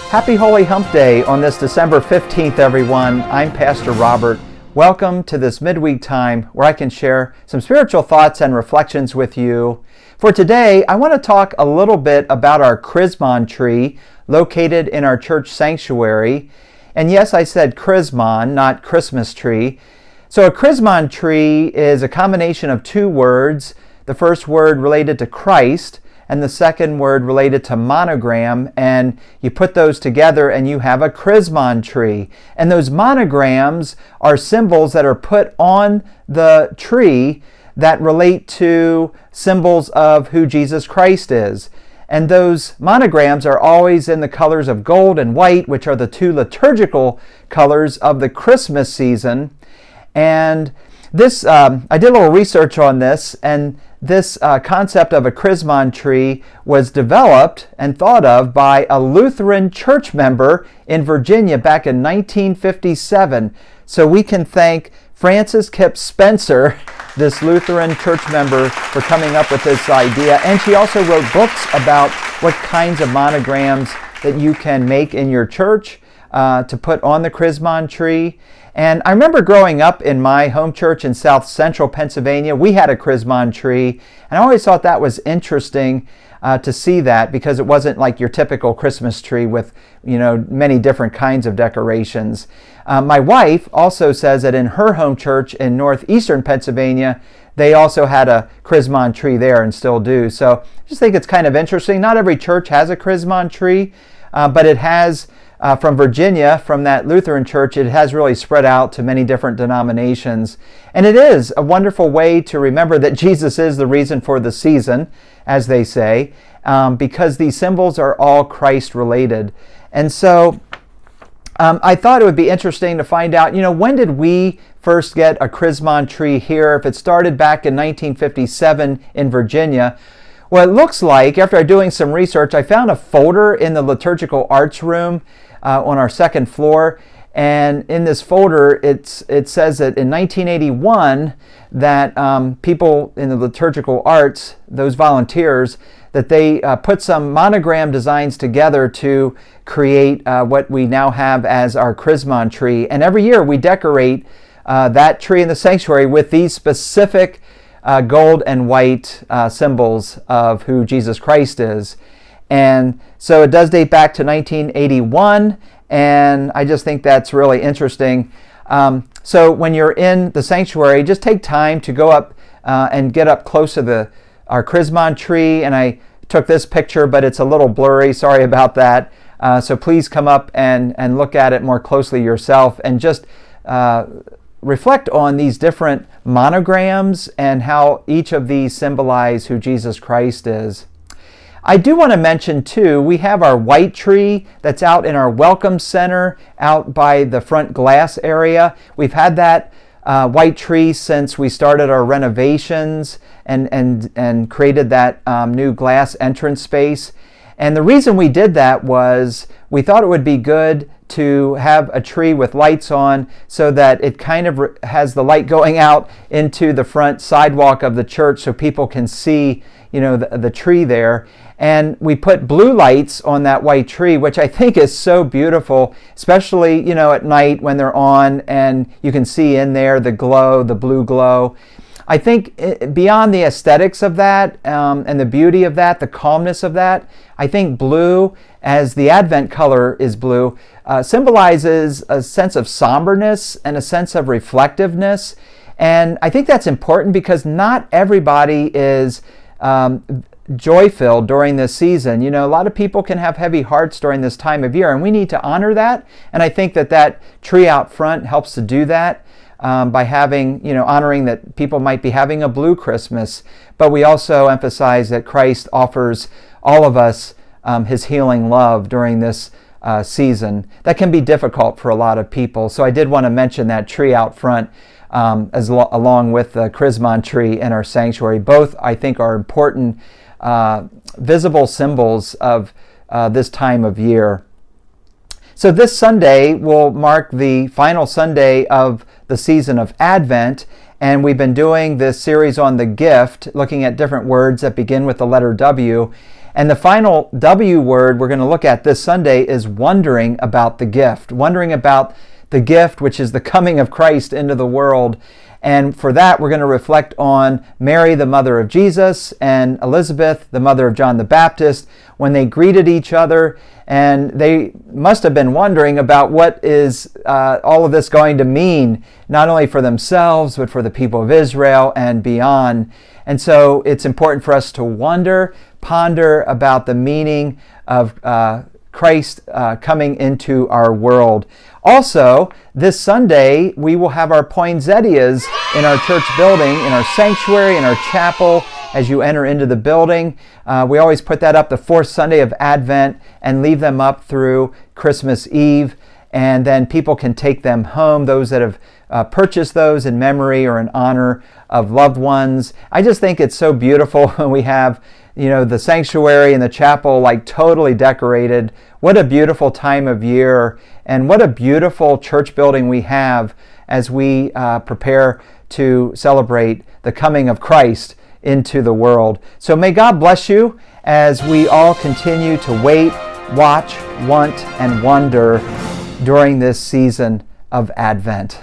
Happy Holy Hump Day on this December 15th, everyone. I'm Pastor Robert. Welcome to this midweek time where I can share some spiritual thoughts and reflections with you. For today, I want to talk a little bit about our Chrismon tree located in our church sanctuary. And yes, I said Chrismon, not Christmas tree. So a Chrismon tree is a combination of two words. The first word related to Christ, and the second word related to monogram, and you put those together and you have a Chrismon tree. And those monograms are symbols that are put on the tree that relate to symbols of who Jesus Christ is. And those monograms are always in the colors of gold and white, which are the two liturgical colors of the Christmas season. And this, I did a little research on this, and this concept of a Chrismon tree was developed and thought of by a Lutheran church member in Virginia back in 1957. So we can thank Frances Kipp Spencer, this Lutheran church member, for coming up with this idea. And she also wrote books about what kinds of monograms that you can make in your church to put on the Chrismon tree. And I remember growing up in my home church in South Central Pennsylvania, we had a Chrismon tree, and I always thought that was interesting to see that, because it wasn't like your typical Christmas tree with, many different kinds of decorations. My wife also says that in her home church in northeastern Pennsylvania, they also had a Chrismon tree there and still do. So I just think it's kind of interesting. Not every church has a Chrismon tree, but it has. From Virginia, from that Lutheran church, it has really spread out to many different denominations. And it is a wonderful way to remember that Jesus is the reason for the season, as they say, because these symbols are all Christ related. And so I thought it would be interesting to find out, when did we first get a Chrismon tree here? If it started back in 1957 in Virginia. Well, it looks like, after doing some research, I found a folder in the liturgical arts room on our second floor. And in this folder, it says that in 1981, that people in the liturgical arts, those volunteers, that they put some monogram designs together to create what we now have as our Chrismon tree. And every year we decorate that tree in the sanctuary with these specific gold and white symbols of who Jesus Christ is. And so it does date back to 1981, and I just think that's really interesting. So when you're in the sanctuary, just take time to go up and get up close to our Chrismon tree. And I took this picture, but it's a little blurry. Sorry about that. So please come up and look at it more closely yourself, and just reflect on these different monograms and how each of these symbolize who Jesus Christ is. I do want to mention too, we have our white tree that's out in our welcome center out by the front glass area. We've had that white tree since we started our renovations and created that new glass entrance space. And the reason we did that was we thought it would be good to have a tree with lights on, so that it kind of has the light going out into the front sidewalk of the church so people can see, the tree there. And we put blue lights on that white tree, which I think is so beautiful, especially, at night when they're on and you can see in there the glow, the blue glow. I think beyond the aesthetics of that and the beauty of that, the calmness of that, I think blue, as the Advent color is blue, symbolizes a sense of somberness and a sense of reflectiveness. And I think that's important because not everybody is joy-filled during this season. A lot of people can have heavy hearts during this time of year, and we need to honor that. And I think that tree out front helps to do that. By having, honoring that people might be having a blue Christmas, but we also emphasize that Christ offers all of us his healing love during this season. That can be difficult for a lot of people. So I did want to mention that tree out front along with the Chrismon tree in our sanctuary. Both, I think, are important visible symbols of this time of year. So this Sunday will mark the final Sunday of the season of Advent, and we've been doing this series on the gift, looking at different words that begin with the letter W. And the final W word we're going to look at this Sunday is wondering about the gift. Wondering about the gift, which is the coming of Christ into the world. And for that, we're going to reflect on Mary, the mother of Jesus, and Elizabeth, the mother of John the Baptist, when they greeted each other. And they must have been wondering about what is all of this going to mean, not only for themselves, but for the people of Israel and beyond. And so it's important for us to ponder about the meaning of Christ coming into our world. Also, this Sunday, we will have our poinsettias in our church building, in our sanctuary, in our chapel, as you enter into the building. We always put that up the fourth Sunday of Advent and leave them up through Christmas Eve. And then people can take them home, those that have purchased those in memory or in honor of loved ones. I just think it's so beautiful when we have the sanctuary and the chapel like totally decorated. What a beautiful time of year, and what a beautiful church building we have as we prepare to celebrate the coming of Christ into the world. So may God bless you as we all continue to wait, watch, want, and wonder during this season of Advent.